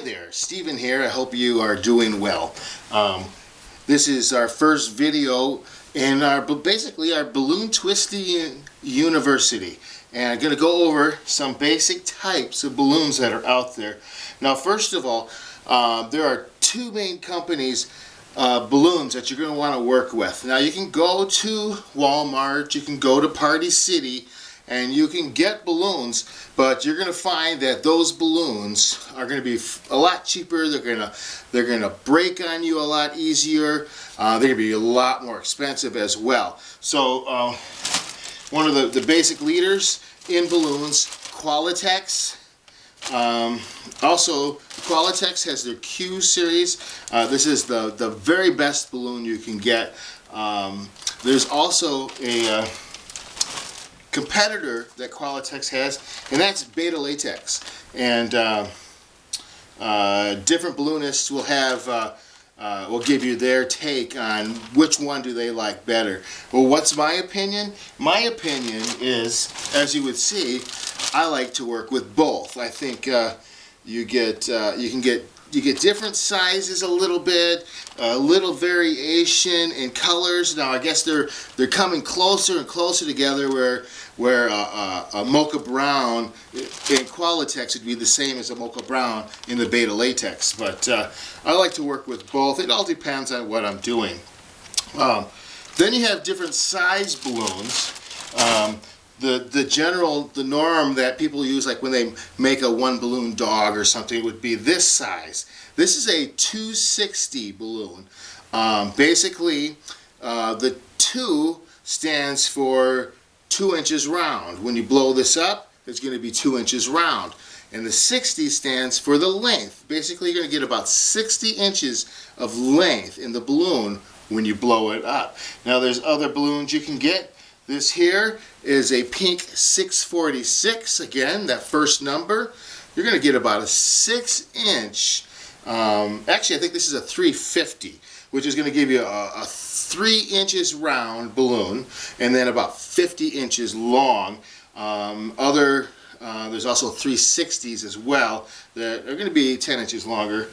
there, Stephen here. I hope you are doing well. This is our first video in basically our balloon twisting university, and I'm going to go over some basic types of balloons that are out there. Now, first of all, there are two main companies balloons that you're going to want to work with. Now, you can go to Walmart, you can go to Party City, and you can get balloons, but you're going to find that those balloons are going to be a lot cheaper. They're going to break on you a lot easier. They're going to be a lot more expensive as well. So one of the basic leaders in balloons, Qualatex. Also, Qualatex has their Q series. This is the very best balloon you can get. There's also a competitor that Qualatex has, and that's Beta Latex. And different balloonists will have will give you their take on which one do they like better. Well, what's my opinion? My opinion is, as you would see, I like to work with both. I think you can get different sizes a little bit, a little variation in colors. Now I guess they're coming closer and closer together, where a mocha brown in Qualatex would be the same as a mocha brown in the Beta Latex. But I like to work with both. It all depends on what I'm doing. Then you have different size balloons. The norm that people use, like when they make a one balloon dog or something, would be this size. This is a 260 balloon. Basically, the 2 stands for 2 inches round. When you blow this up, it's going to be 2 inches round. And the 60 stands for the length. Basically, you're going to get about 60 inches of length in the balloon when you blow it up. Now, there's other balloons you can get. This here is a pink 646. Again, that first number. You're going to get about a 6-inch. Actually, I think this is a 350, which is going to give you a 3 inches round balloon, and then about 50 inches long. There's also 360s as well that are going to be 10 inches longer,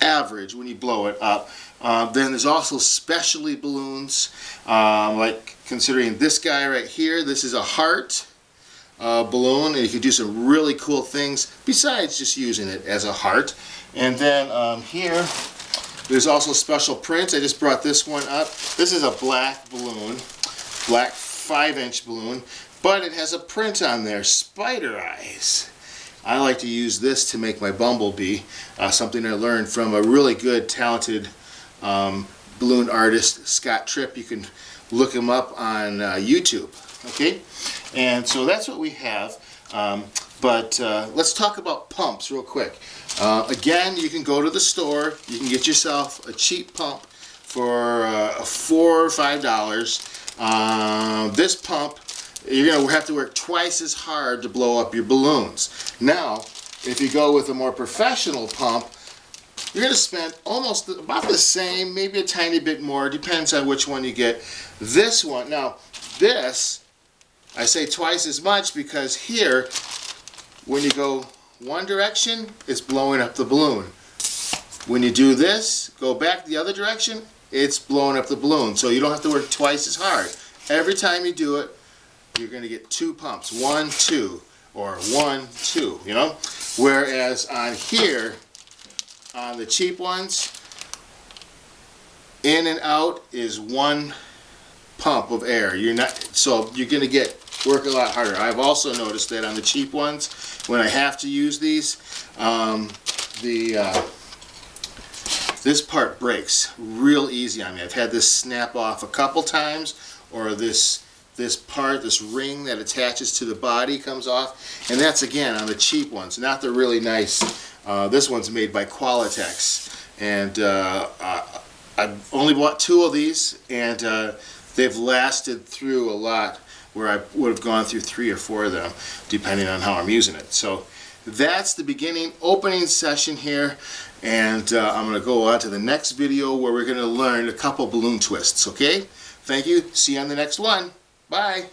average when you blow it up. Then there's also specialty balloons, like considering this guy right here. This is a heart balloon, and you can do some really cool things besides just using it as a heart. And then here, there's also special prints. I just brought this one up. This is a black balloon, black 5-inch balloon, but it has a print on there, spider eyes. I like to use this to make my bumblebee, something I learned from a really good, talented balloon artist, Scott Tripp. You can look him up on YouTube. Okay, and so that's what we have. But let's talk about pumps real quick. Again, you can go to the store. You can get yourself a cheap pump for $4 or $5. This pump, you're going to have to work twice as hard to blow up your balloons. Now, if you go with a more professional pump, you're going to spend almost about the same, maybe a tiny bit more. Depends on which one you get. This one, now this, I say twice as much because here, when you go one direction, it's blowing up the balloon. When you do this, go back the other direction, it's blowing up the balloon. So you don't have to work twice as hard. Every time you do it, you're going to get 2 pumps. 1, 2, or 1, 2, you know? Whereas on here, on the cheap ones, in and out is 1 pump of air. So you're going to work a lot harder. I've also noticed that on the cheap ones, when I have to use these, this part breaks real easy on me. I've had this snap off a couple times, or this part, this ring that attaches to the body comes off, and that's again on the cheap ones, not the really nice. This one's made by Qualatex, and I've only bought 2 of these, and they've lasted through a lot, where I would have gone through 3 or 4 of them, depending on how I'm using it. So that's the opening session here, and I'm going to go on to the next video where we're going to learn a couple balloon twists, okay? Thank you. See you on the next one. Bye.